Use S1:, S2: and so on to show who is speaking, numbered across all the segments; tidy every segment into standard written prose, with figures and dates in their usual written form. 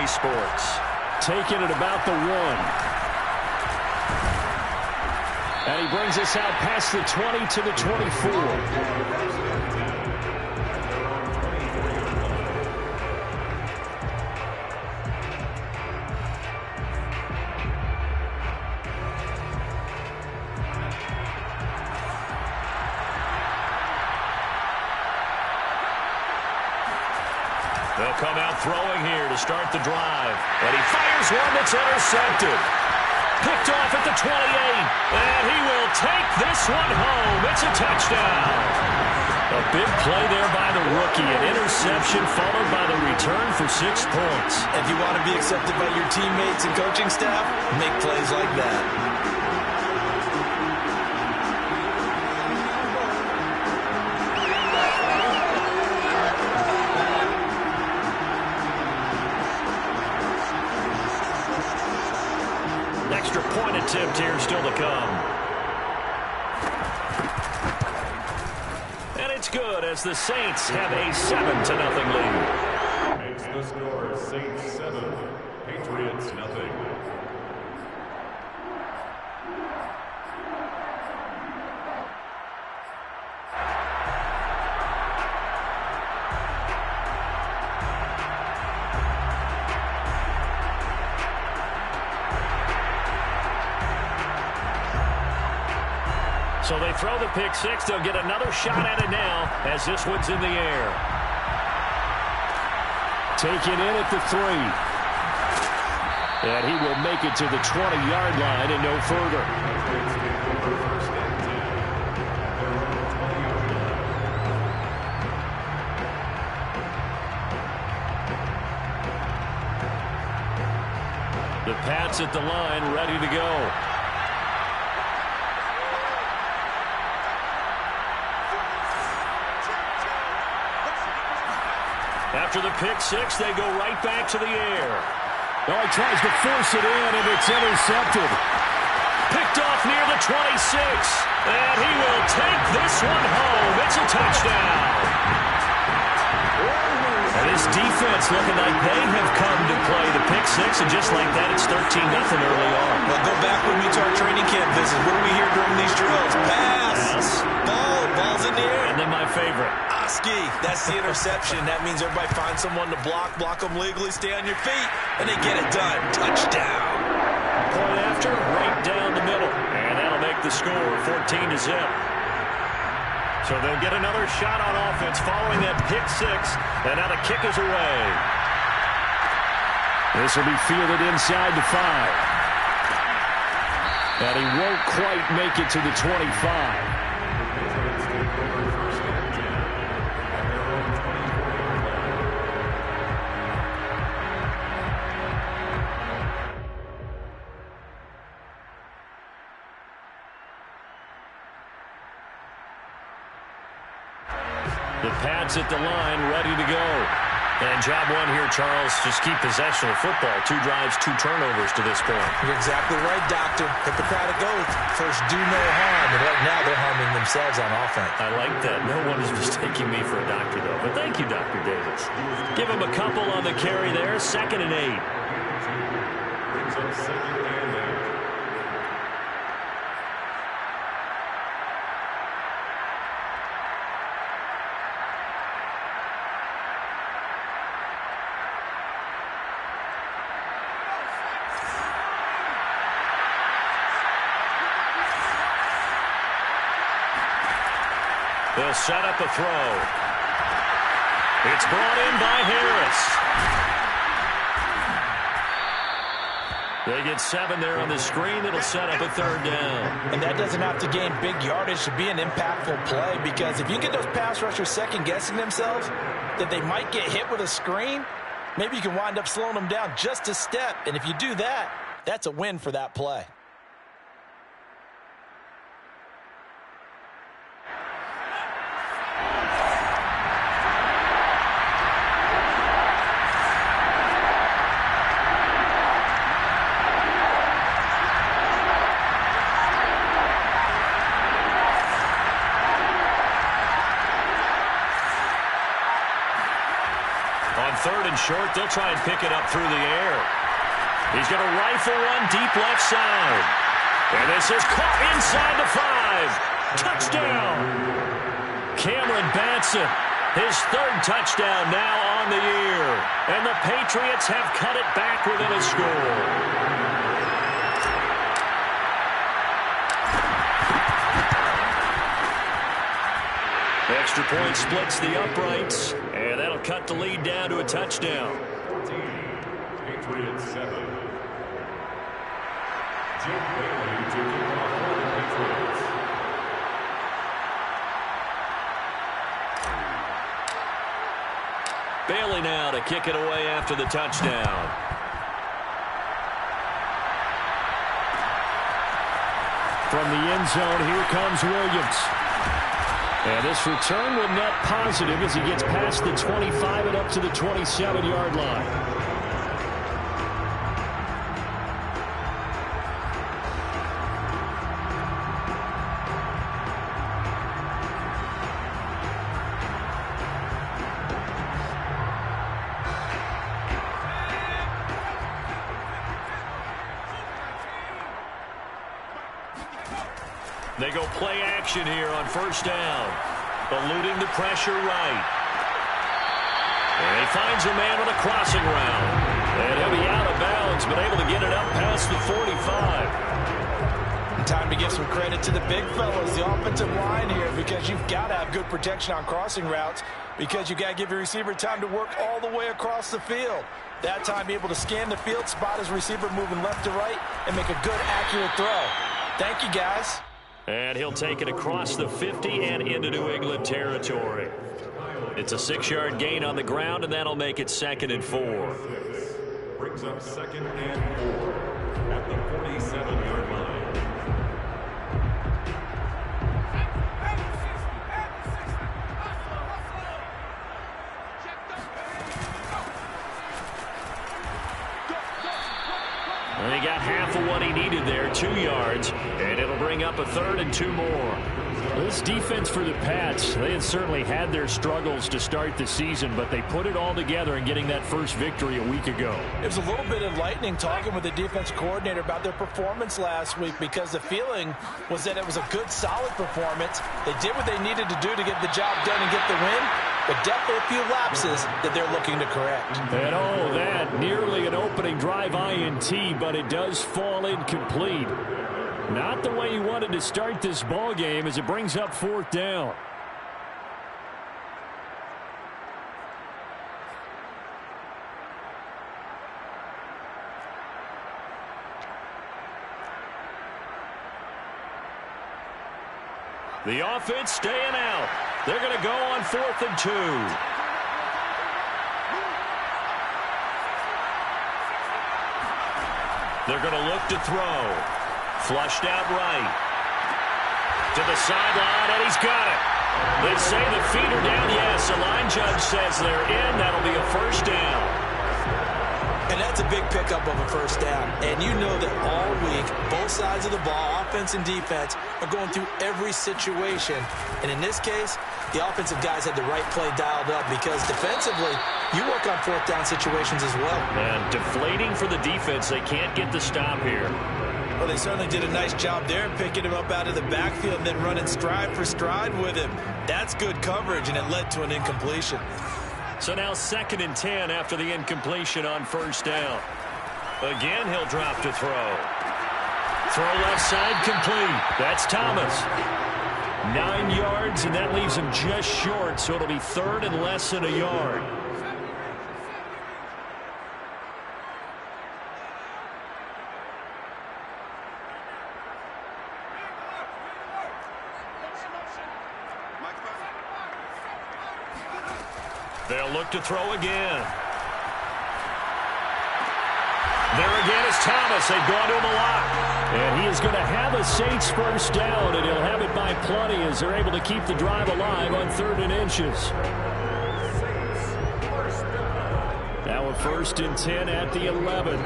S1: EA Sports. Taking it about the 1. And he brings us out past the 20 to the 24. They'll come out throwing here to start the drive. And he fires one that's intercepted. Picked off at the 28. And he will take this one home. It's a touchdown. A big play there by the rookie. An interception followed by the return for 6 points.
S2: If you want to be accepted by your teammates and coaching staff, make plays like that.
S1: Point attempt here still to come. And it's good as the Saints have a 7-0 lead.
S3: Makes the score Saints 7, Patriots 0.
S1: So they throw the pick 6. They'll get another shot at it now as this one's in the air. Taken in at the 3. And he will make it to the 20-yard line and no further. The Pats at the line ready to go. After the pick 6, they go right back to the air.
S4: Oh, he tries to force it in, and it's intercepted.
S1: Picked off near the 26. And he will take this one home. It's a touchdown. And this defense looking like they have come to play the pick 6, and just like that, it's 13-0 early on.
S2: Well, go back with me to our training camp visit. What do we hear during these drills? Pass. Ball's in the air.
S1: And then my favorite.
S2: Oski, that's the interception. That means everybody finds someone to block them legally, stay on your feet, and they get it done. Touchdown.
S1: Point after, right down the middle. And that'll make the score 14-0. So they'll get another shot on offense following that pick 6, and now the kick is away.
S4: This will be fielded inside the 5.
S1: And he won't quite make it to the 25. The Pats at the line, ready to go. And job one here, Charles, just keep possession of football. 2 drives, 2 turnovers to this point.
S2: You're exactly right, Doctor. Hippocratic oath. First, do no harm. And right now, they're harming themselves on offense.
S1: I like that. No one is mistaking me for a doctor, though. But thank you, Dr. Davis. Give him a couple on the carry there. 2nd and 8.
S3: Brings up 2nd and 8.
S1: They'll set up a throw. It's brought in by Harris. They get 7 there on the screen. It'll set up a 3rd down.
S2: And that doesn't have to gain big yardage to be an impactful play, because if you get those pass rushers second-guessing themselves that they might get hit with a screen, maybe you can wind up slowing them down just a step. And if you do that, that's a win for that play.
S1: short. They'll try and pick it up through the air. He's going to rifle one deep left side. And this is caught inside the 5. Touchdown. Cameron Batson, his 3rd touchdown now on the year. And the Patriots have cut it back within a score. Extra point splits the uprights, and that'll cut the lead down to a touchdown.
S3: Patriots 7. Jim Bailey to kick off for the Patriots.
S1: Bailey now to kick it away after the touchdown.
S4: From the end zone, here comes Williams. And this return will net positive as he gets past the 25 and up to the 27-yard line.
S1: They go play action here on first down. Eluding the pressure right. And he finds a man with a crossing route. And he'll be out of bounds, but able to get it up past the 45.
S2: Time to give some credit to the big fellas, the offensive line here, because you've got to have good protection on crossing routes, because you've got to give your receiver time to work all the way across the field. That time, be able to scan the field, spot his receiver moving left to right, and make a good, accurate throw. Thank you, guys.
S1: And he'll take it across the 50 and into New England territory. It's a 6-yard gain on the ground, and that'll make it 2nd and 4.
S3: Brings up 2nd and 4 at the 47-yard line.
S1: And he got half of what he needed there, 2 yards, and it'll bring up a 3rd and 2 more.
S4: This defense for the Pats, they had certainly had their struggles to start the season, but they put it all together in getting that first victory a week ago.
S2: It was a little bit enlightening talking with the defense coordinator about their performance last week, because the feeling was that it was a good, solid performance. They did what they needed to do to get the job done and get the win, but definitely a few lapses that they're looking to correct.
S4: And oh, that nearly an opening drive INT, but it does fall incomplete. Not the way he wanted to start this ball game as it brings up 4th down.
S1: The offense staying out. They're going to go on 4th and 2. They're going to look to throw. Flushed out right. To the sideline, and he's got it. They say the feet are down. Yes, the line judge says they're in. That'll be a 1st down.
S2: And that's a big pickup of a 1st down. And you know that all week, both sides of the ball, offense and defense, are going through every situation. And in this case, the offensive guys had the right play dialed up, because defensively, you work on 4th down situations as well.
S1: And deflating for the defense. They can't get the stop here.
S2: Well, they certainly did a nice job there, picking him up out of the backfield and then running stride for stride with him. That's good coverage, and it led to an incompletion.
S1: So now 2nd and 10 after the incompletion on 1st down. Again, he'll drop to throw. Throw left side complete. That's Thomas. 9 yards, and that leaves him just short, so it'll be 3rd and less than a yard. They'll look to throw again. There again is Thomas. They've gone to him a lot.
S4: And he is going to have a Saints 1st down, and he'll have it by plenty as they're able to keep the drive alive on 3rd and inches. Now a 1st and 10 at the 11.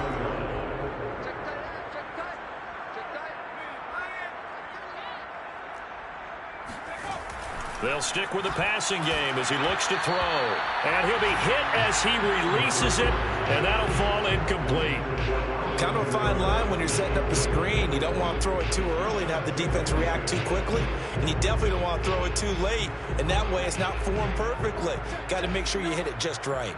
S1: They'll stick with the passing game as he looks to throw. And he'll be hit as he releases it, and that'll fall incomplete.
S2: Kind of a fine line when you're setting up a screen. You don't want to throw it too early and have the defense react too quickly. And you definitely don't want to throw it too late. And that way it's not formed perfectly. Got to make sure you hit it just right.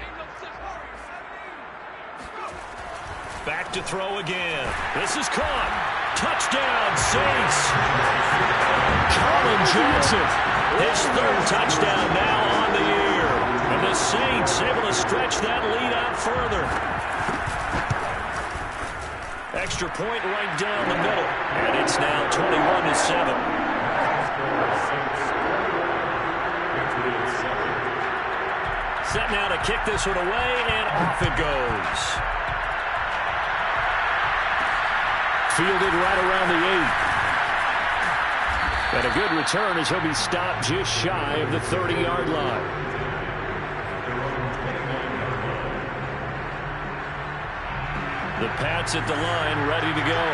S1: Back to throw again. This is caught. Touchdown, Saints. Colin Johnson, his third touchdown now on the year. And the Saints able to stretch that lead out further. Extra point right down the middle. And it's now 21-7. Set now to kick this one away, and off it goes. Fielded right around the 8. And a good return as he'll be stopped just shy of the 30-yard line. The Pats at the line, ready to go.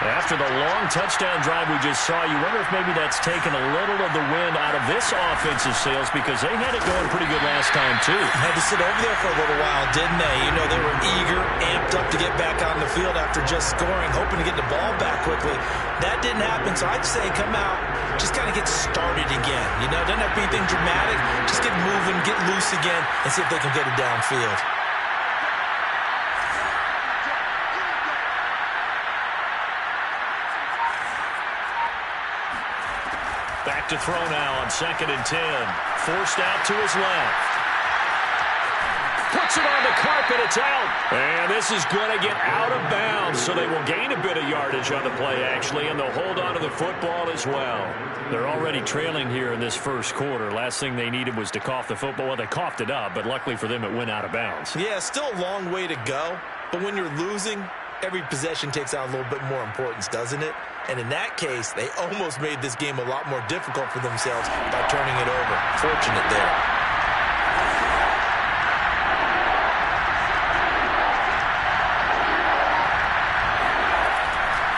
S1: After the long touchdown drive we just saw, you wonder if maybe that's taken a little of the wind out of this offensive sails, because they had it going pretty good last time, too.
S2: Had to sit over there for a little while, didn't they? You know, they were eager, amped up to get back on the field after just scoring, hoping to get the ball back quickly. That didn't happen, so I'd say come out, just kind of get started again. You know, doesn't have to be anything dramatic. Just get moving, get loose again, and see if they can get it downfield.
S1: Back to throw now on 2nd and 10. Forced out to his left. Puts it on the carpet. It's out. And this is going to get out of bounds, so they will gain a bit of yardage on the play, actually, and they'll hold on to the football as well. They're already trailing here in this first quarter. Last thing they needed was to cough the football. Well, they coughed it up, but luckily for them, it went out of bounds.
S2: Yeah, still a long way to go, but when you're losing, every possession takes on a little bit more importance, doesn't it? And in that case, they almost made this game a lot more difficult for themselves by turning it over. Fortunate there.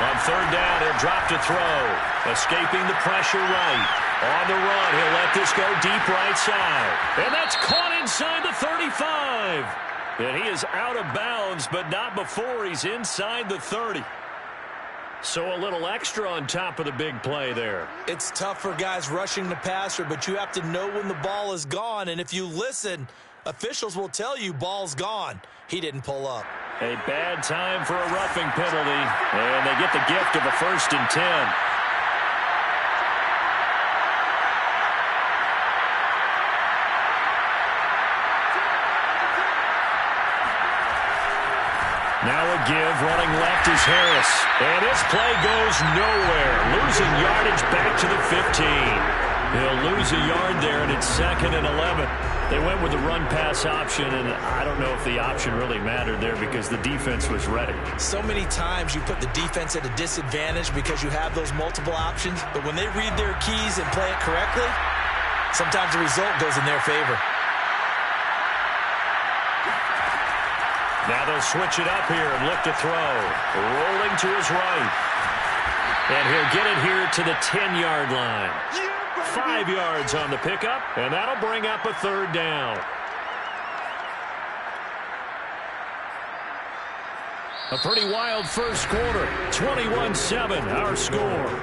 S1: On 3rd down, he'll drop to throw. Escaping the pressure right. On the run, he'll let this go deep right side. And that's caught inside the 35. And he is out of bounds, but not before he's inside the 30. So a little extra on top of the big play there.
S2: It's tough for guys rushing the passer, but you have to know when the ball is gone. And if you listen, officials will tell you ball's gone. He didn't pull up.
S1: A bad time for a roughing penalty. And they get the gift of a 1st and 10. Now a give, running left is Harris. And this play goes nowhere. Losing yardage back to the 15. He'll lose a yard there, and it's 2nd and 11. They went with the run-pass option, and I don't know if the option really mattered there because the defense was ready.
S2: So many times you put the defense at a disadvantage because you have those multiple options, but when they read their keys and play it correctly, sometimes the result goes in their favor.
S1: Now they'll switch it up here and look to throw. Rolling to his right. And he'll get it here to the 10-yard line. 5 yards on the pickup, and that'll bring up a 3rd down. A pretty wild first quarter. 21-7, our score.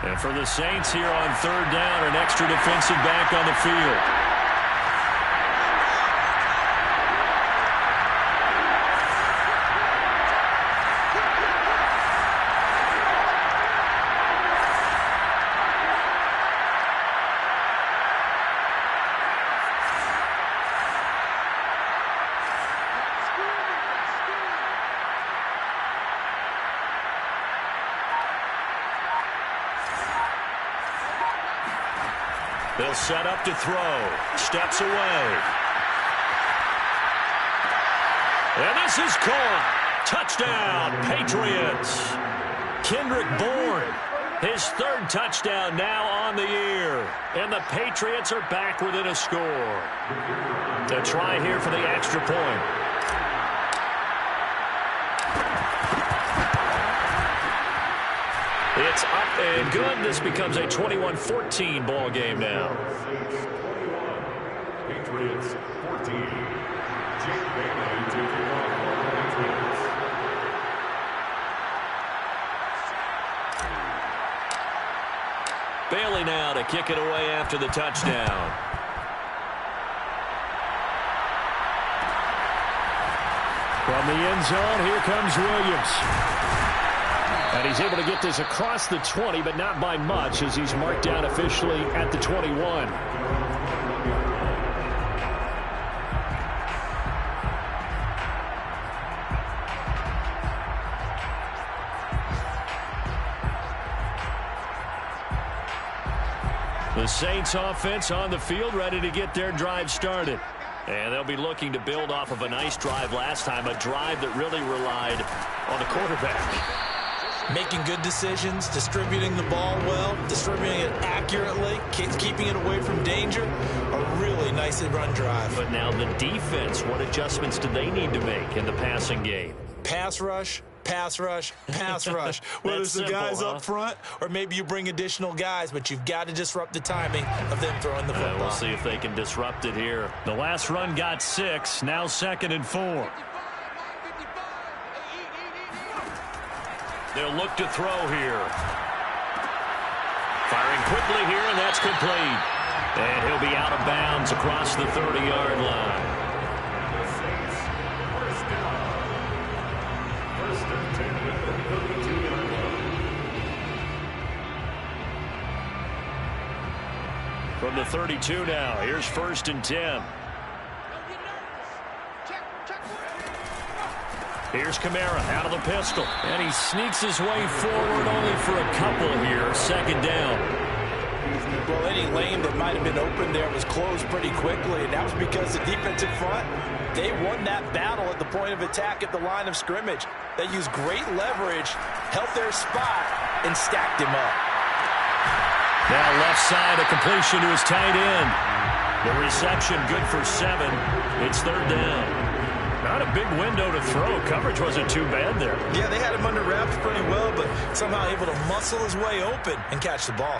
S1: And for the Saints here on 3rd down, an extra defensive back on the field. They'll set up to throw. Steps away. And this is caught. Touchdown, Patriots. Kendrick Bourne His third touchdown now on the year. And the Patriots are back within a score. The try here for the extra point. It's up and good. This becomes a 21-14 ball game now.
S3: Patriots 14. Jake Bailey taking on the Patriots.
S1: Bailey now to kick it away after the touchdown.
S4: From the end zone, here comes Williams. And he's able to get this across the 20, but not by much, as he's marked down officially at the 21. The Saints offense on the field, ready to get their drive started. And they'll be looking to build off of a nice drive last time, a drive that really relied on the quarterback.
S2: Making good decisions, distributing the ball well, distributing it accurately, keeping it away from danger. A really nicely run drive.
S1: But now the defense, what adjustments do they need to make in the passing game?
S2: Pass rush, pass rush, pass rush. Whether it's the guys up front or maybe you bring additional guys, but you've got to disrupt the timing of them throwing the football.
S1: We'll see if they can disrupt it here. The last run got 6, now 2nd and 4. They'll look to throw here. Firing quickly here, and that's complete. And he'll be out of bounds across the 30-yard line.
S3: First and 10 at the 32-yard line.
S1: From the 32 now, here's 1st and 10. Here's Kamara out of the pistol. And he sneaks his way forward only for a couple here. 2nd down.
S2: Well, any lane that might have been open there was closed pretty quickly, and that was because the defensive front, they won that battle at the point of attack at the line of scrimmage. They used great leverage, held their spot, and stacked him up.
S1: Now left side, a completion to his tight end. The reception good for 7. It's 3rd down. Not a big window to throw. Coverage wasn't too bad there.
S2: Yeah, they had him under wraps pretty well, but somehow able to muscle his way open and catch the ball.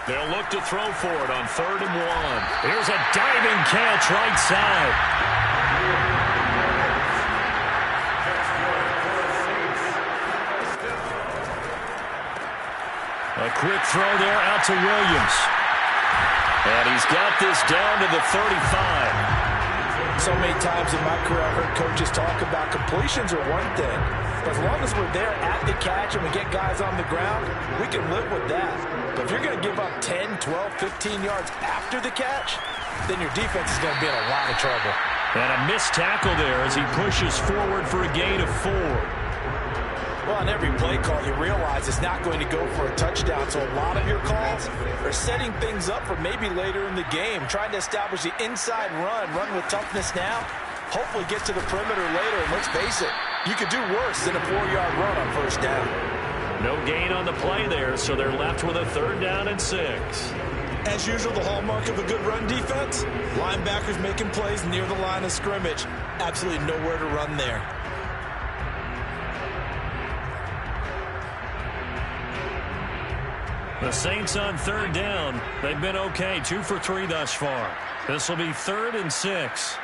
S1: They'll look to throw for it on 3rd and 1. Here's a diving catch right side. A quick throw there out to Williams. And he's got this down to the 35.
S2: So many times in my career I've heard coaches talk about completions are one thing. But as long as we're there at the catch and we get guys on the ground, we can live with that. But if you're going to give up 10, 12, 15 yards after the catch, then your defense is going to be in a lot of trouble.
S1: And a missed tackle there as he pushes forward for a gain of 4.
S2: Well, on every play call, you realize it's not going to go for a touchdown. So a lot of your calls are setting things up for maybe later in the game, trying to establish the inside run with toughness now, hopefully get to the perimeter later. And let's face it, you could do worse than a 4-yard run on 1st down.
S1: No gain on the play there, so they're left with a 3rd down and 6.
S2: As usual, the hallmark of a good run defense, linebackers making plays near the line of scrimmage. Absolutely nowhere to run there.
S1: The Saints on 3rd down. They've been okay, 2 for 3 thus far. This will be 3rd and 6.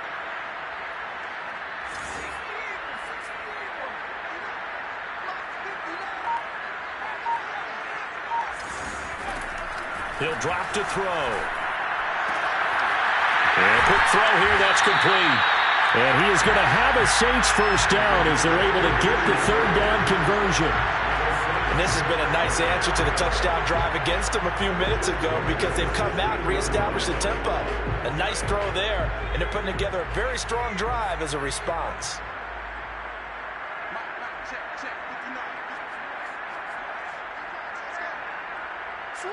S1: He'll drop to throw. And a quick throw here, that's complete.
S4: And he is going to have a Saints 1st down as they're able to get the 3rd down conversion.
S2: And this has been a nice answer to the touchdown drive against them a few minutes ago because they've come out and reestablished the tempo. A nice throw there, and they're putting together a very strong drive as a response.
S5: Switch!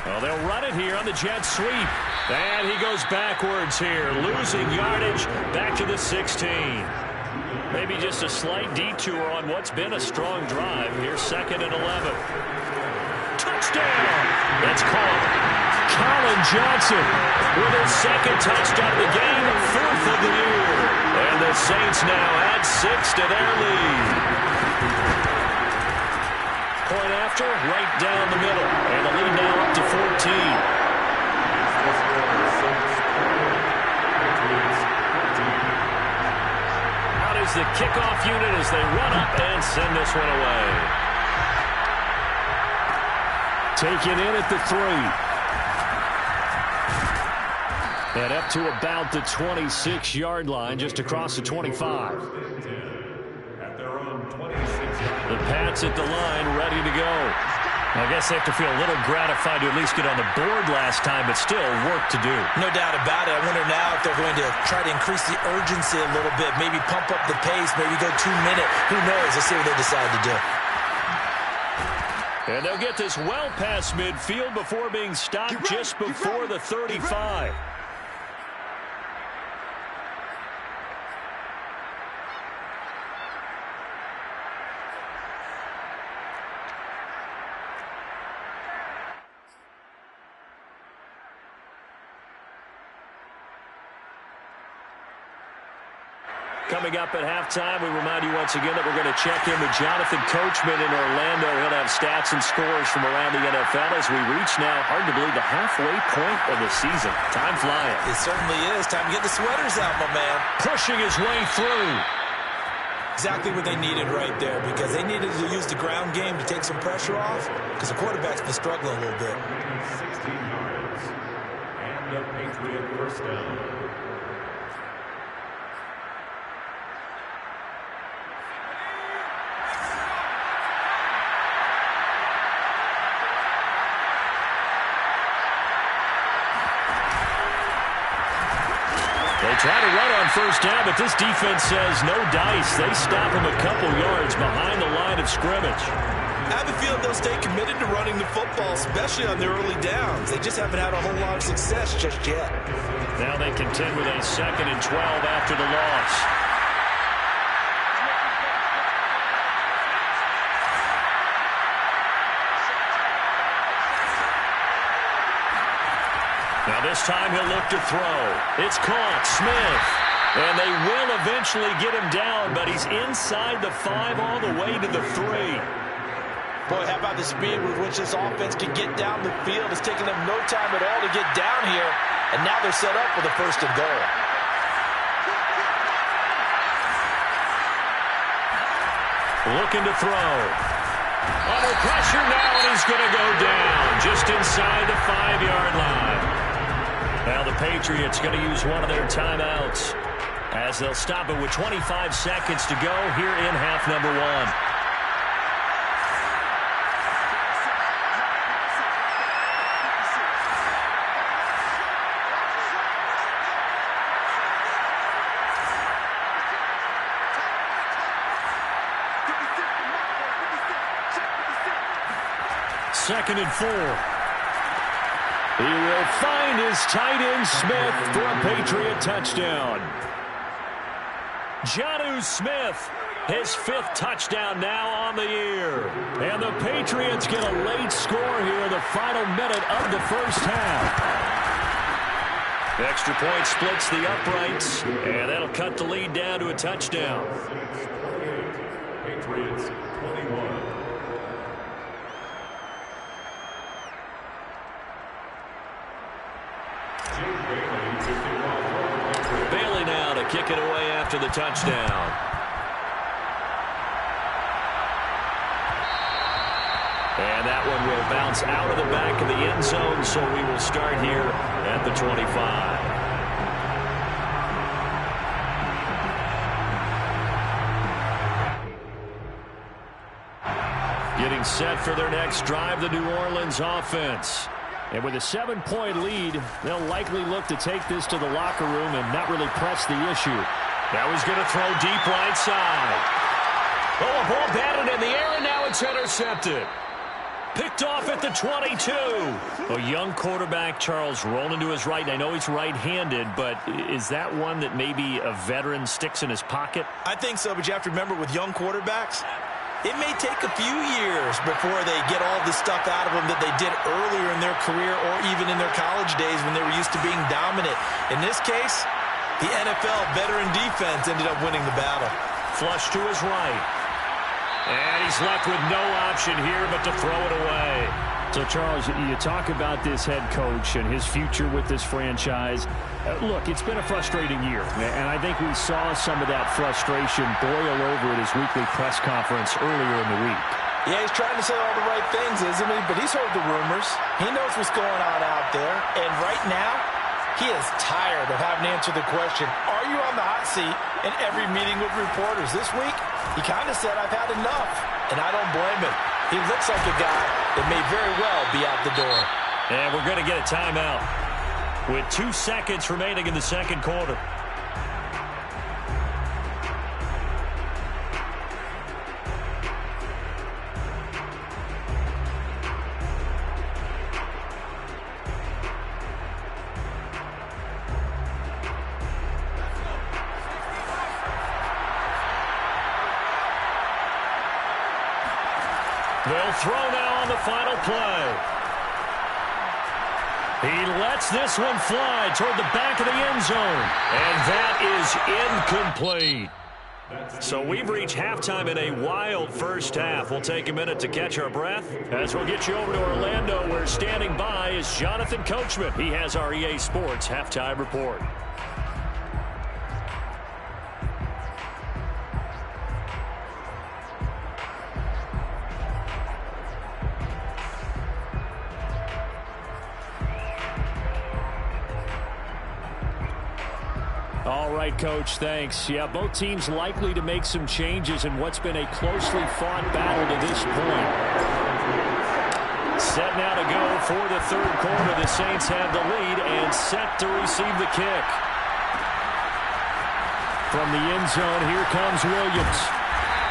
S1: Well, they'll run it here on the jet sweep. And he goes backwards here, losing yardage back to the 16. Maybe just a slight detour on what's been a strong drive. Here's 2nd and 11. Touchdown! That's caught. Colin Johnson with his 2nd touchdown of the game, 4th of the year. And the Saints now add 6 to their lead. Point after, right down the middle. And the lead now up to 14. Out is the kickoff unit as they run up and send this one away. Taken in at the 3. And up to about the 26-yard line, just across the 25. The Pats at the line, ready to go. I guess they have to feel a little gratified to at least get on the board last time, but still work to do.
S2: No doubt about it. I wonder now if they're going to try to increase the urgency a little bit, maybe pump up the pace, maybe go 2-minute. Who knows? Let's see what they decide to do.
S1: And they'll get this well past midfield before being stopped just before the 35. Coming up at halftime, we remind you once again that we're going to check in with Jonathan Coachman in Orlando. He'll have stats and scores from around the NFL as we reach now, hard to believe, the halfway point of the season. Time flying.
S2: It certainly is. Time to get the sweaters out, my man.
S1: Pushing his way through.
S2: Exactly what they needed right there, because they needed to use the ground game to take some pressure off, because the quarterback's been struggling a little bit.
S3: 16 yards. And a Patriot first down.
S1: They try to run on first down, but this defense says no dice. They stop him a couple yards behind the line of scrimmage.
S2: I have a feeling they'll stay committed to running the football, especially on their early downs. They just haven't had a whole lot of success just yet.
S1: Now they contend with a 2nd and 12 after the loss. Now this time he'll look to throw. It's caught. Smith. And they will eventually get him down, but he's inside the 5 all the way to the 3.
S2: Boy, how about the speed with which this offense can get down the field? It's taken them no time at all to get down here, and now they're set up with a 1st and goal.
S1: Looking to throw. Under pressure now, and he's going to go down just inside the 5-yard line. Now the Patriots going to use one of their timeouts as they'll stop it with 25 seconds to go here in half number 1. Second and 4. He will find his tight end Smith for a Patriot touchdown. Jonnu Smith, his 5th touchdown now on the year. And the Patriots get a late score here in the final minute of the first half. The extra point splits the uprights, and that'll cut the lead down to a touchdown.
S3: Patriots 21.
S1: Bailey now to kick it away after the touchdown. And that one will bounce out of the back of the end zone, so we will start here at the 25. Getting set for their next drive, the New Orleans offense. And with a 7-point lead, they'll likely look to take this to the locker room and not really press the issue. That was going to throw deep right side. Oh, a ball batted in the air, and now it's intercepted. Picked off at the 22. A young quarterback, Charles, rolling to his right. And I know he's right-handed, but is that one that maybe a veteran sticks in his pocket?
S2: I think so, but you have to remember with young quarterbacks, it may take a few years before they get all the stuff out of them that they did earlier in their career or even in their college days when they were used to being dominant. In this case, the NFL veteran defense ended up winning the battle.
S1: Flush to his right. And he's left with no option here but to throw it away.
S4: So, Charles, you talk about this head coach and his future with this franchise. Look, it's been a frustrating year, and I think we saw some of that frustration boil over at his weekly press conference earlier in the week.
S2: Yeah, he's trying to say all the right things, isn't he? But he's heard the rumors. He knows what's going on out there. And right now, he is tired of having to answer the question, are you on the hot seat in every meeting with reporters? This week, he kind of said, I've had enough. And I don't blame him. He looks like a guy that may very well be out the door.
S1: And we're going to get a timeout with 2 seconds remaining in the second quarter. They'll throw now on the final play. He lets this one fly toward the back of the end zone. And that is incomplete. So we've reached halftime in a wild first half. We'll take a minute to catch our breath as we'll get you over to Orlando, where standing by is Jonathan Coachman. He has our EA Sports halftime report.
S4: All right, Coach, thanks. Yeah, both teams likely to make some changes in what's been a closely fought battle to this point. Set now to go for the third quarter. The Saints have the lead and set to receive the kick. From the end zone, here comes Williams.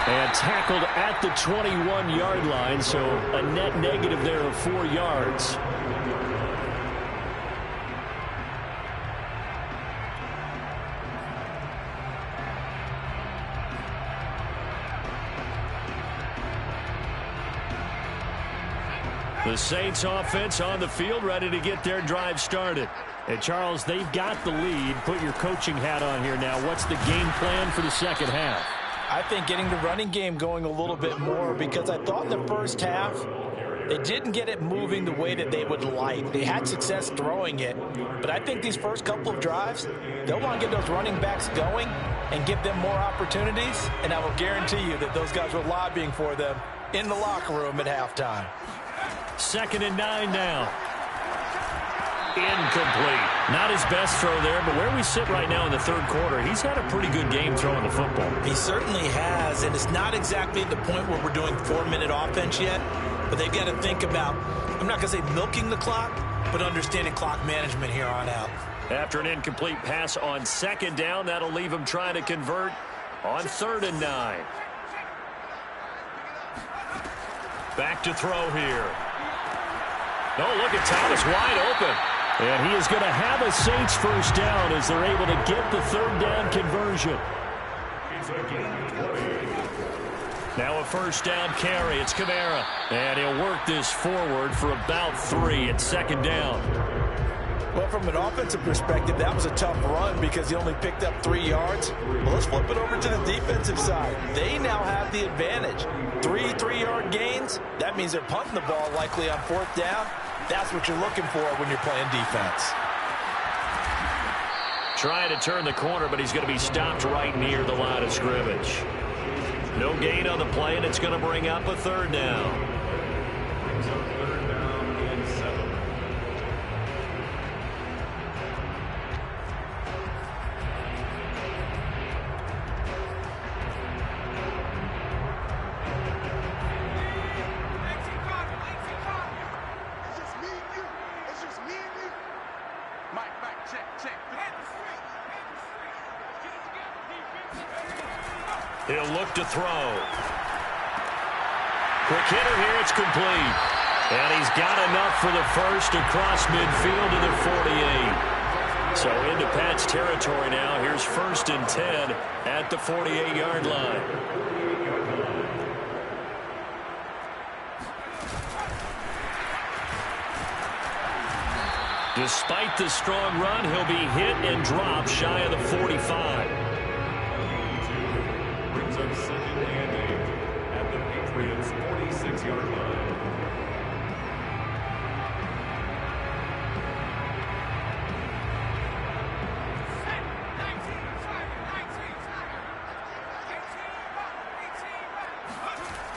S4: And tackled at the 21-yard line, so a net negative there of 4 yards. The Saints offense on the field, ready to get their drive started. And, Charles, they've got the lead. Put your coaching hat on here now. What's the game plan for the second half?
S2: I think getting the running game going a little bit more, because I thought in the first half they didn't get it moving the way that they would like. They had success throwing it, but I think these first couple of drives, they'll want to get those running backs going and give them more opportunities, and I will guarantee you that those guys were lobbying for them in the locker room at halftime.
S1: 2nd and 9 now. Incomplete. Not his best throw there, but where we sit right now in the third quarter, he's had a pretty good game throwing the football.
S2: He certainly has, and it's not exactly at the point where we're doing 4-minute offense yet, but they've got to think about, I'm not going to say milking the clock, but understanding clock management here on out.
S1: After an incomplete pass on 2nd down, that'll leave him trying to convert on 3rd and 9. Back to throw here. No, look at Thomas wide open.
S4: And he is going to have a Saints first down as they're able to get the 3rd down conversion.
S1: Now a first down carry. It's Kamara. And he'll work this forward for about 3 at 2nd down.
S2: Well, from an offensive perspective, that was a tough run because he only picked up 3 yards. Well, let's flip it over to the defensive side. They now have the advantage. 3 3-yard gains. That means they're punting the ball likely on 4th down. That's what you're looking for when you're playing defense.
S1: Trying to turn the corner, but he's going to be stopped right near the line of scrimmage. No gain on the play, and it's going to bring up a 3rd down. He'll look to throw. Quick hitter here. It's complete. And he's got enough for the first across midfield to the 48. So into Pat's territory now. Here's 1st and 10 at the 48-yard line. Despite the strong run, he'll be hit and dropped shy of the 45.
S3: Brings up 2nd and 8 at the Patriots' 46-yard line.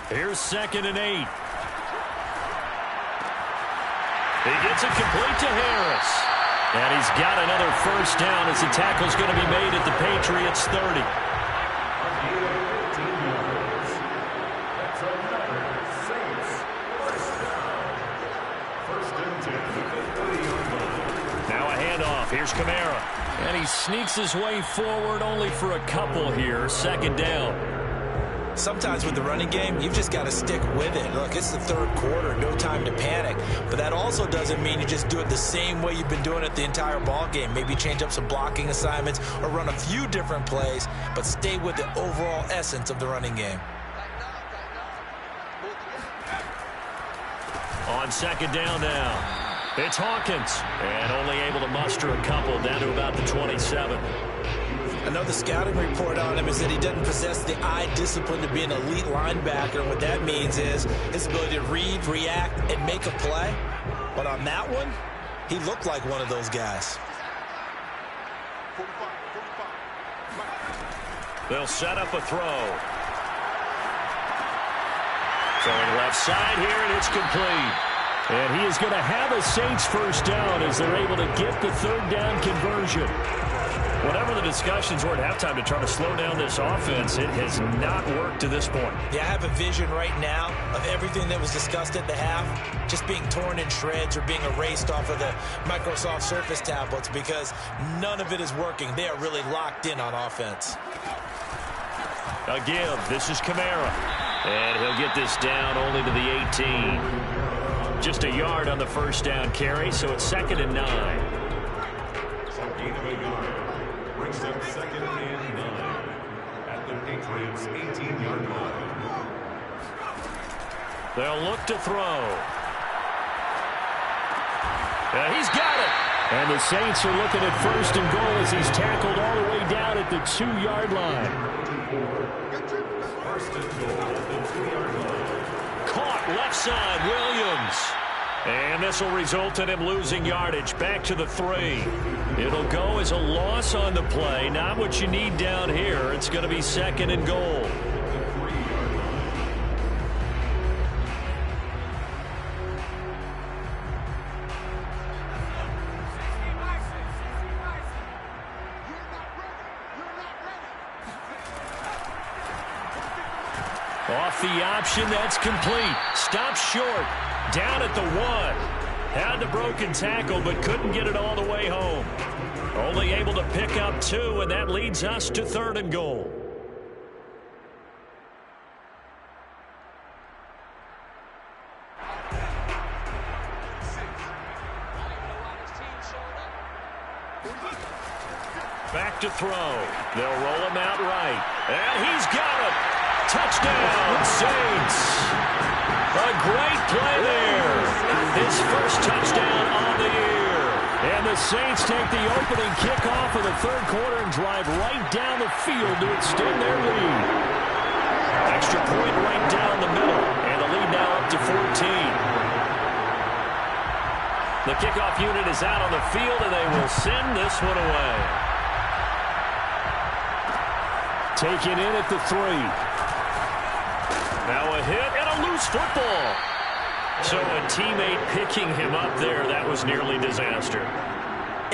S1: Here's 2nd and 8. He gets it complete to Harris. And he's got another first down as the tackle's going to be made at the Patriots' 30.
S3: That's another Saints first down. 1st and 10 at the 30-yard line.
S1: Now a handoff. Here's Kamara. And he sneaks his way forward only for a couple here. 2nd down.
S2: Sometimes with the running game, you've just got to stick with it. Look, it's the 3rd quarter, no time to panic. But that also doesn't mean you just do it the same way you've been doing it the entire ball game. Maybe change up some blocking assignments or run a few different plays, but stay with the overall essence of the running game.
S1: On 2nd down now, it's Hawkins. And only able to muster a couple down to about the 27.
S2: I know the scouting report on him is that he doesn't possess the eye discipline to be an elite linebacker. And what that means is his ability to read, react, and make a play. But on that one, he looked like one of those guys.
S1: They'll set up a throw. Throwing left side here, and it's complete.
S4: And he is going to have a Saints first down as they're able to get the 3rd down conversion.
S1: Whatever the discussions were at halftime to try to slow down this offense, it has not worked to this point.
S2: Yeah, I have a vision right now of everything that was discussed at the half just being torn in shreds or being erased off of the Microsoft Surface tablets because none of it is working. They are really locked in on offense.
S1: A give. This is Kamara. And he'll get this down only to the 18. Just a yard on the first down carry, so it's 2nd and 9.
S3: So gain of a yard. Brings up 2nd and 9 at the Patriots' 18-yard line.
S1: They'll look to throw. He's got it.
S4: And the Saints are looking at 1st and goal as he's tackled all the way down at the 2-yard line.
S3: 1st and goal at the 2-yard line.
S1: Caught left side, Williams. And this will result in him losing yardage back to the 3. It'll go as a loss on the play. Not what you need down here. It's going to be 2nd and goal. Off the option, that's complete. Stops short. Down at the 1. Had the broken tackle, but couldn't get it all the way home. Only able to pick up 2, and that leads us to 3rd and goal. Back to throw. They'll roll him out right. And he's got it. Touchdown, Saints. A great play there. His first touchdown on the year. And the Saints take the opening kickoff of the 3rd quarter and drive right down the field to extend their lead. Extra point right down the middle. And the lead now up to 14. The kickoff unit is out on the field, and they will send this one away.
S4: Taken in at the 3.
S1: Now a hit and a loose football. So a teammate picking him up there, that was nearly disaster.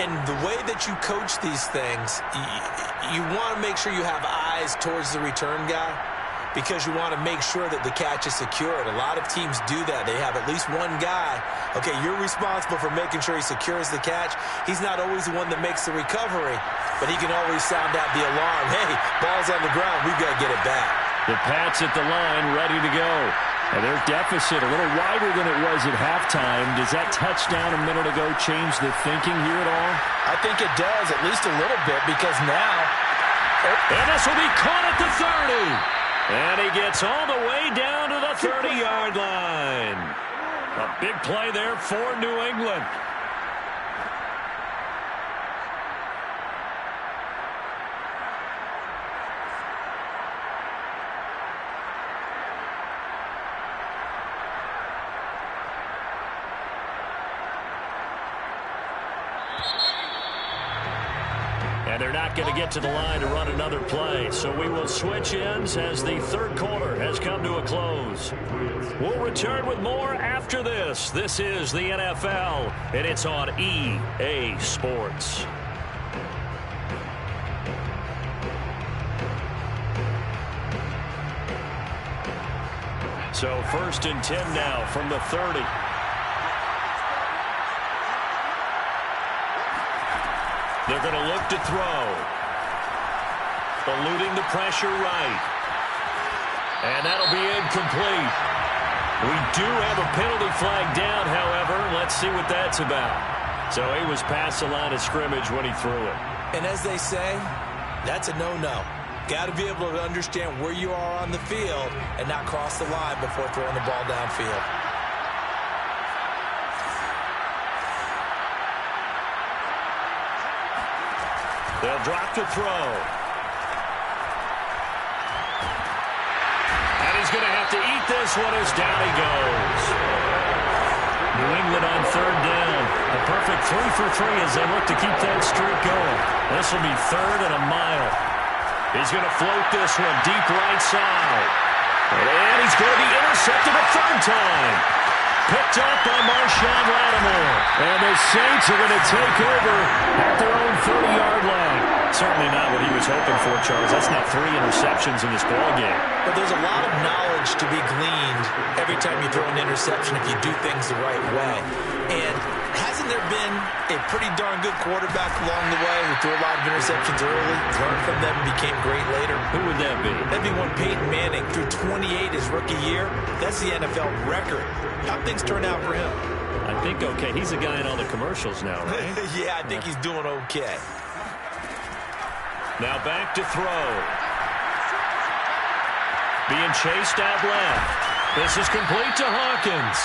S2: And the way that you coach these things, you want to make sure you have eyes towards the return guy because you want to make sure that the catch is secured. A lot of teams do that. They have at least one guy. Okay, you're responsible for making sure he secures the catch. He's not always the one that makes the recovery, but he can always sound out the alarm. Hey, ball's on the ground. We've got to get it back.
S1: The Pats at the line, ready to go.
S4: And their deficit a little wider than it was at halftime. Does that touchdown a minute ago change the thinking here at all?
S2: I think it does, at least a little bit, because now...
S1: And this will be caught at the 30. And he gets all the way down to the 30-yard line. A big play there for New England. And they're not going to get to the line to run another play. So we will switch ends as the third quarter has come to a close. We'll return with more after this. This is the NFL, and it's on EA Sports. So 1st and 10 now from the 30. They're going to look to throw. Eluding the pressure right. And that'll be incomplete. We do have a penalty flag down, however. Let's see what that's about. So he was past the line of scrimmage when he threw it.
S2: And as they say, that's a no-no. Got to be able to understand where you are on the field and not cross the line before throwing the ball downfield.
S1: They'll drop to throw. And he's going to have to eat this one as down he goes. New England on 3rd down. A perfect 3 for 3 as they look to keep that streak going. This will be 3rd and a mile. He's going to float this one deep right side. And he's going to be intercepted a 3rd time. Picked up by Marshawn Lattimore. And the Saints are going to take over at their own 30-yard line. Certainly not what he was hoping for, Charles. That's not 3 interceptions in this ballgame.
S2: But there's a lot of knowledge to be gleaned every time you throw an interception if you do things the right way. And hasn't there been a pretty darn good quarterback along the way who threw a lot of interceptions early, learned from them, and became great later?
S1: Who would that be?
S2: That'd be one Peyton Manning threw 28 his rookie year. That's the NFL record. How'd things turn out for him?
S1: I think okay. He's a guy in all the commercials now, right?
S2: Yeah, I think he's doing okay.
S1: Now back to throw. Being chased out left. This is complete to Hawkins.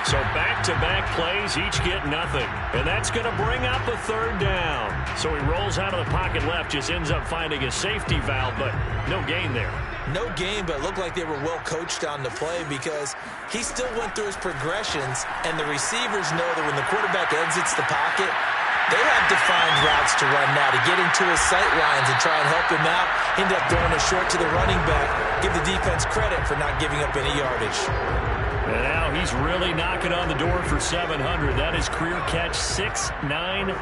S1: So back-to-back plays, each get nothing. And that's going to bring up the 3rd down. So he rolls out of the pocket left, just ends up finding a safety valve, but no gain there.
S2: No gain, but it looked like they were well coached on the play because he still went through his progressions, and the receivers know that when the quarterback exits the pocket, they have defined routes to run now to get into his sight lines and try and help him out. End up throwing a short to the running back. Give the defense credit for not giving up any yardage.
S1: And now he's really knocking on the door for 700. That is career catch 699.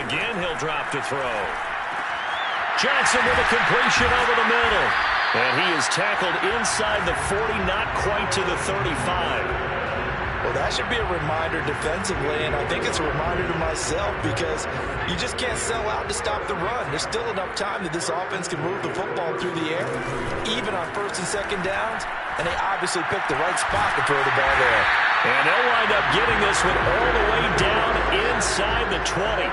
S1: Again, he'll drop to throw. Johnson with a completion over the middle. And he is tackled inside the 40, not quite to the 35.
S2: Well, that should be a reminder defensively, and I think it's a reminder to myself because you just can't sell out to stop the run. There's still enough time that this offense can move the football through the air, even on 1st and 2nd downs, and they obviously picked the right spot to throw the ball there.
S1: And they'll wind up getting this one all the way down inside the 20.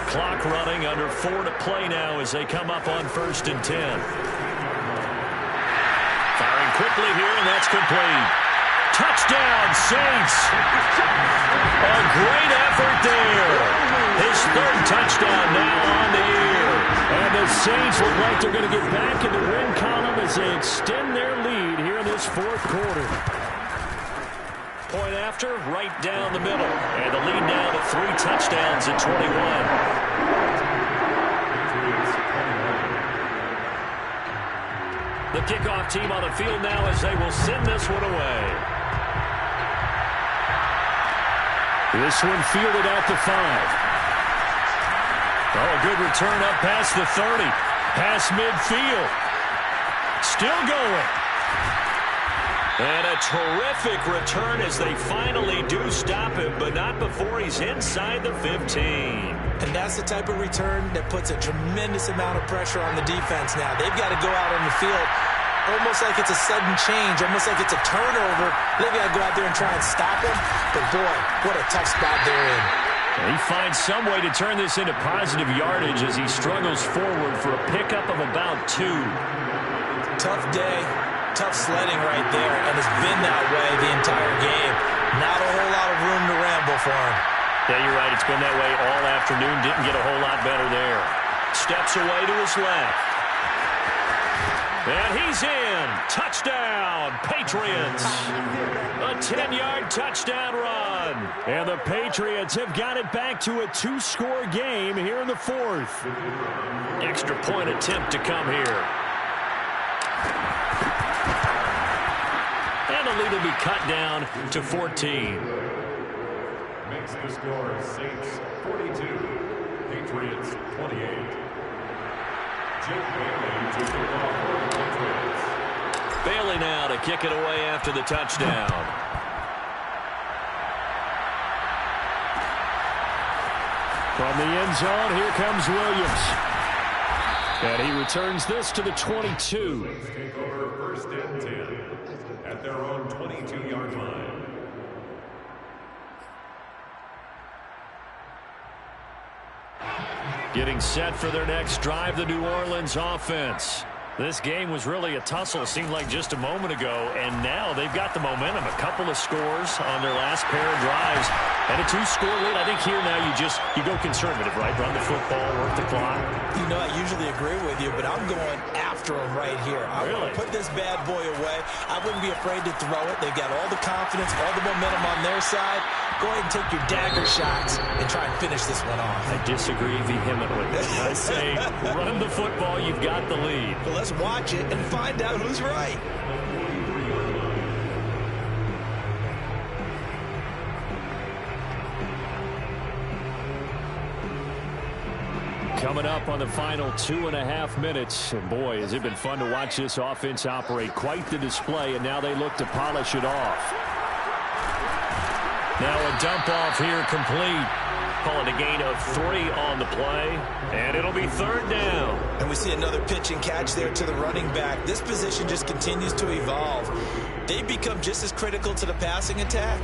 S1: Clock running, under 4 to play now as they come up on 1st and 10. Firing quickly here, and that's complete. Touchdown, Saints. A great effort there. His 3rd touchdown now on the year. And the Saints look like they're going to get back in the win column as they extend their lead here in this 4th quarter. Point after, right down the middle. And the lead now to 3 touchdowns at 21. The kickoff team on the field now as they will send this one away. This one fielded at the 5. Oh, a good return up past the 30. Past midfield. Still going. And a terrific return as they finally do stop him, but not before he's inside the 15.
S2: And that's the type of return that puts a tremendous amount of pressure on the defense now. They've got to go out on the field almost like it's a sudden change, almost like it's a turnover. They've got to go out there and try and stop him. But, boy, what a tough spot they're in.
S4: He finds some way to turn this into positive yardage as he struggles forward for a pickup of about 2.
S2: Tough day, tough sledding right there, and it's been that way the entire game. Not a whole lot of room to ramble for him.
S1: Yeah, you're right. It's been that way all afternoon. Didn't get a whole lot better there. Steps away to his left. And he's in. Touchdown, Patriots. A 10-yard touchdown run. And the Patriots have got it back to a 2-score game here in the 4th. Extra point attempt to come here. And the lead will be cut down to 14.
S3: Makes the score Saints 42, Patriots 28. Jake Bailey to kick off for the Patriots.
S1: Bailey now to kick it away after the touchdown.
S4: From the end zone, here comes Williams. And he returns this to the 22.
S3: Saints take over 1st and 10 at their own 22-yard line.
S1: Getting set for their next drive, the New Orleans offense. This game was really a tussle, seemed like just a moment ago, and now they've got the momentum. A couple of scores on their last pair of drives, and a 2-score lead. I think here now you go conservative, right? Run the football, work the clock.
S2: You know, I usually agree with you, but I'm going after him right here. I want to put this bad boy away. I wouldn't be afraid to throw it. They've got all the confidence, all the momentum on their side. Go ahead and take your dagger shots and try and finish this one off.
S1: I disagree vehemently. I say run the football, you've got the lead.
S2: Well, let's watch it and find out who's right.
S4: Coming up on the final 2.5 minutes. And boy, has it been fun to watch this offense operate. Quite the display, and now they look to polish it off.
S1: Now a dump off here complete. Call it a gain of 3 on the play. And it'll be 3rd down.
S2: And we see another pitch and catch there to the running back. This position just continues to evolve. They've become just as critical to the passing attack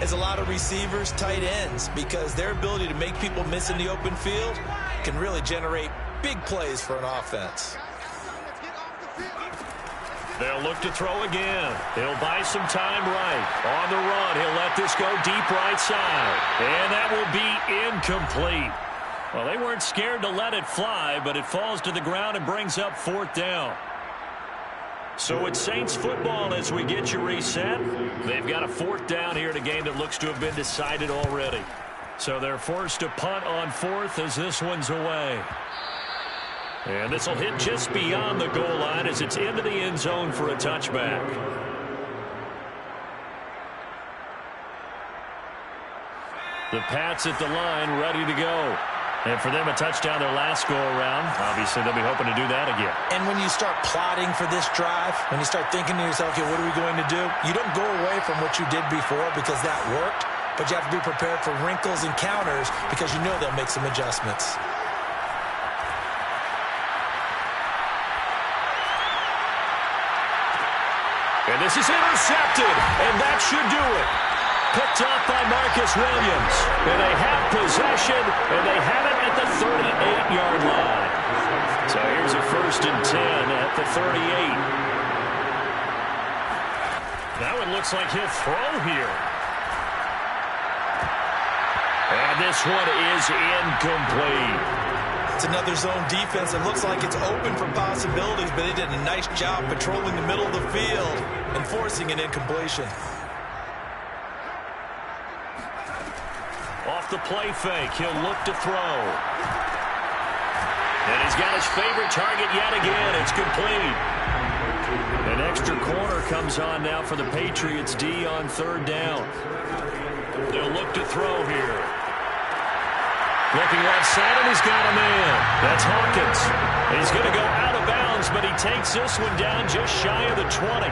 S2: as a lot of receivers, tight ends, because their ability to make people miss in the open field can really generate big plays for an offense.
S1: They'll look to throw again. He'll buy some time right. On the run, he'll let this go deep right side. And that will be incomplete. Well, they weren't scared to let it fly, but it falls to the ground and brings up 4th down. So it's Saints football as we get you reset. They've got a 4th down here in a game that looks to have been decided already. So they're forced to punt on 4th as this one's away. And this will hit just beyond the goal line as it's into the end zone for a touchback. The Pats at the line ready to go. And for them, a touchdown their last go-around. Obviously, they'll be hoping to do that again.
S2: And when you start plotting for this drive, when you start thinking to yourself, okay, what are we going to do? You don't go away from what you did before because that worked, but you have to be prepared for wrinkles and counters because you know they'll make some adjustments.
S1: And this is intercepted, and that should do it. Picked off by Marcus Williams. And they have possession, and they have it at the 38-yard line. So here's a 1st and 10 at the 38. Now it looks like he'll throw here. And this one is incomplete.
S2: It's another zone defense. It looks like it's open for possibilities, but they did a nice job patrolling the middle of the field and forcing an incompletion.
S1: Off the play fake, he'll look to throw. And he's got his favorite target yet again. It's complete. An extra corner comes on now for the Patriots D on 3rd down. They'll look to throw here. Looking left side, and he's got a man. That's Hawkins. He's going to go out of bounds, but he takes this one down just shy of the 20.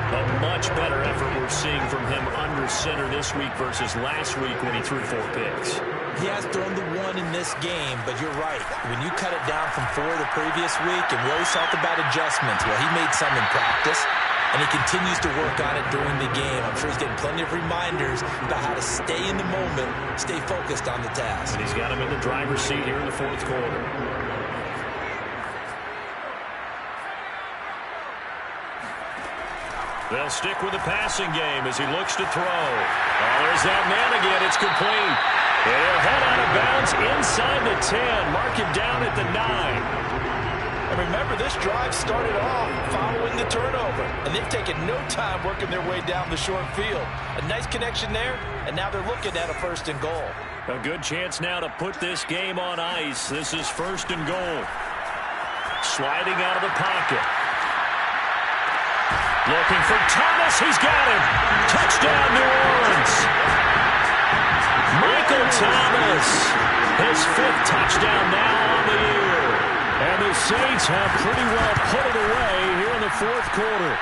S1: A much better effort we're seeing from him under center this week versus last week when he threw 4 picks.
S2: He has thrown the 1 in this game, but you're right. When you cut it down from 4 the previous week, and we always talked about adjustments. Well, he made some in practice, and he continues to work on it during the game. I'm sure he's getting plenty of reminders about how to stay in the moment, stay focused on the task.
S1: And he's got him in the driver's seat here in the 4th quarter. They'll stick with the passing game as he looks to throw. Oh, there's that man again. It's complete. And he'll head out of bounds inside the 10. Mark him down at the 9.
S2: And remember, this drive started off following the turnover. And they've taken no time working their way down the short field. A nice connection there, and now they're looking at a 1st and goal.
S1: A good chance now to put this game on ice. This is 1st and goal. Sliding out of the pocket. Looking for Thomas. He's got him. Touchdown, New Orleans. Michael Thomas. His 5th touchdown now on the year. And the Saints have pretty well put it away here in the 4th quarter.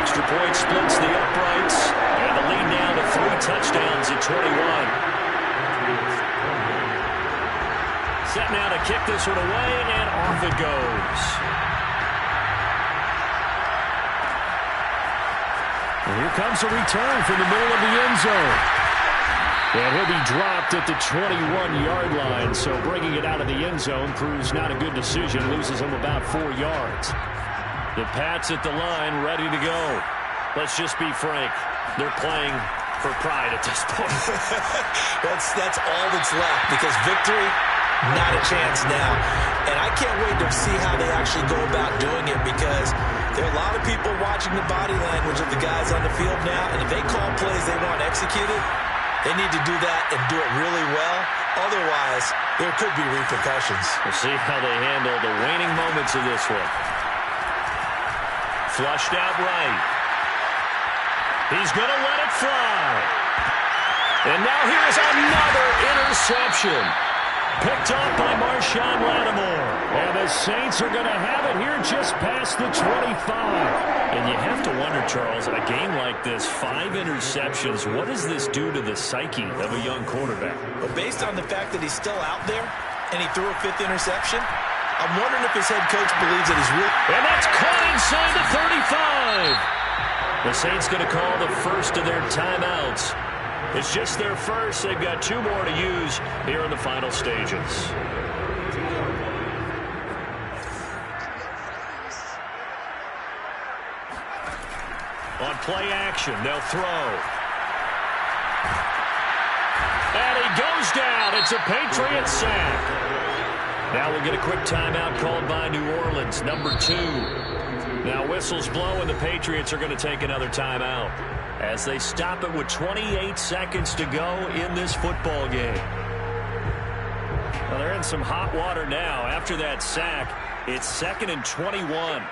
S1: Extra point splits the uprights. And the lead now to 3 touchdowns at 21. Set now to kick this one away, and off it goes. And here comes a return from the middle of the end zone. And he'll be dropped at the 21-yard line, so bringing it out of the end zone proves not a good decision. Loses him about 4 yards. The Pats at the line, ready to go. Let's just be frank. They're playing for pride at this point.
S2: That's all that's left, because victory, not a chance now. And I can't wait to see how they actually go about doing it, because there are a lot of people watching the body language of the guys on the field now, and if they call plays they want executed, they need to do that and do it really well. Otherwise, there could be repercussions.
S1: We'll see how they handle the waning moments of this one. Flushed out right. He's going to let it fly. And now here's another interception. Picked off by Marshawn Lattimore. And the Saints are going to have it here just past the 25. And you have to wonder, Charles, a game like this, 5 interceptions, what does this do to the psyche of a young quarterback?
S2: Well, based on the fact that he's still out there and he threw a 5th interception, I'm wondering if his head coach believes that he's really...
S1: And that's caught inside the 35. The Saints going to call the first of their timeouts. It's just their first. They've got 2 more to use here in the final stages. On play action, they'll throw. And he goes down. It's a Patriot sack. Now we'll get a quick timeout called by New Orleans, number 2. Now whistles blow, and the Patriots are going to take another timeout as they stop it with 28 seconds to go in this football game. Well, they're in some hot water now. After that sack, it's 2nd and 21.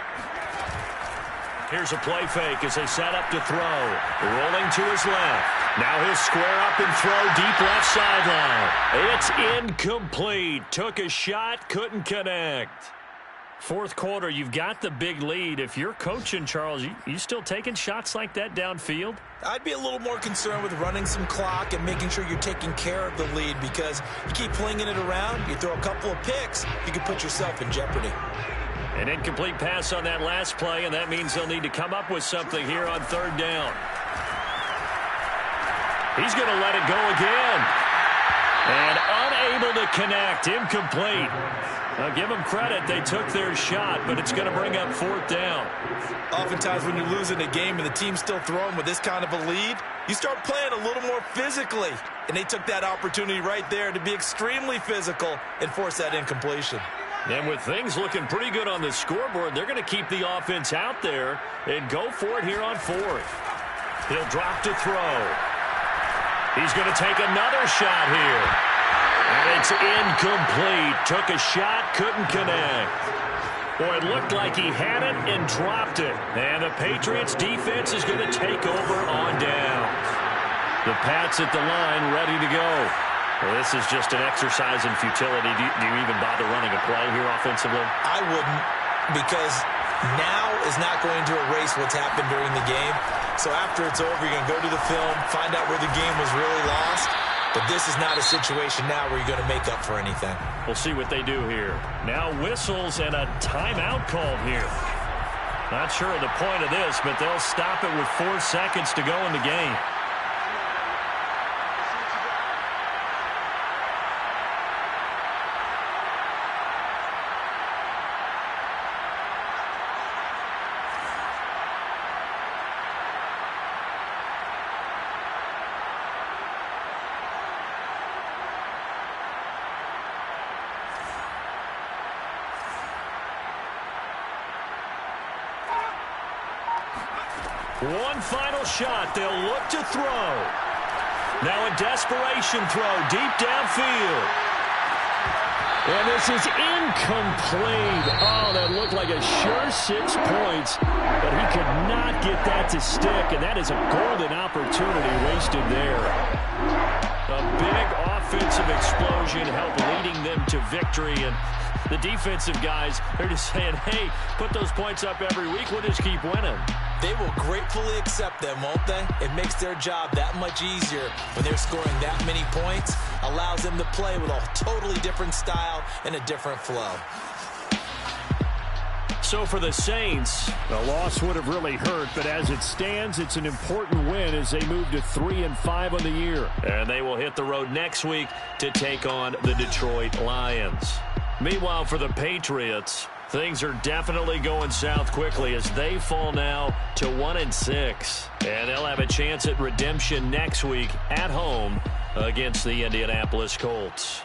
S1: Here's a play fake as they set up to throw. Rolling to his left. Now he'll square up and throw deep left sideline. It's incomplete. Took a shot, couldn't connect. 4th quarter, you've got the big lead. If you're coaching, Charles, you still taking shots like that downfield?
S2: I'd be a little more concerned with running some clock and making sure you're taking care of the lead, because you keep flinging it around, you throw a couple of picks, you could put yourself in jeopardy.
S1: An incomplete pass on that last play, and that means they'll need to come up with something here on 3rd down. He's going to let it go again. And unable to connect. Incomplete. Now, give them credit. They took their shot, but it's going to bring up 4th down.
S2: Oftentimes when you're losing a game and the team's still throwing with this kind of a lead, you start playing a little more physically. And they took that opportunity right there to be extremely physical and force that incompletion.
S1: And with things looking pretty good on the scoreboard, they're going to keep the offense out there and go for it here on 4th. He'll drop to throw. He's going to take another shot here. And it's incomplete. Took a shot, couldn't connect. Boy, it looked like he had it and dropped it. And the Patriots defense is going to take over on downs. The Pats at the line ready to go. Well, this is just an exercise in futility. Do you even bother running a play here offensively?
S2: I wouldn't, because now is not going to erase what's happened during the game. So after it's over, you're going to go to the film, find out where the game was really lost. But this is not a situation now where you're going to make up for anything.
S1: We'll see what they do here. Now whistles and a timeout called here. Not sure of the point of this, but they'll stop it with 4 seconds to go in the game. One final shot. They'll look to throw. Now a desperation throw deep downfield. And this is incomplete. Oh, that looked like a sure 6 points. But he could not get that to stick. And that is a golden opportunity wasted there. A big offensive explosion helped leading them to victory. And the defensive guys, they're just saying, hey, put those points up every week. We'll just keep winning.
S2: They will gratefully accept them, won't they? It makes their job that much easier when they're scoring that many points. Allows them to play with a totally different style and a different flow.
S4: So for the Saints, the loss would have really hurt, but as it stands, it's an important win as they move to 3-5 on the year.
S1: And they will hit the road next week to take on the Detroit Lions. Meanwhile, for the Patriots, things are definitely going south quickly as they fall now to 1-6. And they'll have a chance at redemption next week at home against the Indianapolis Colts.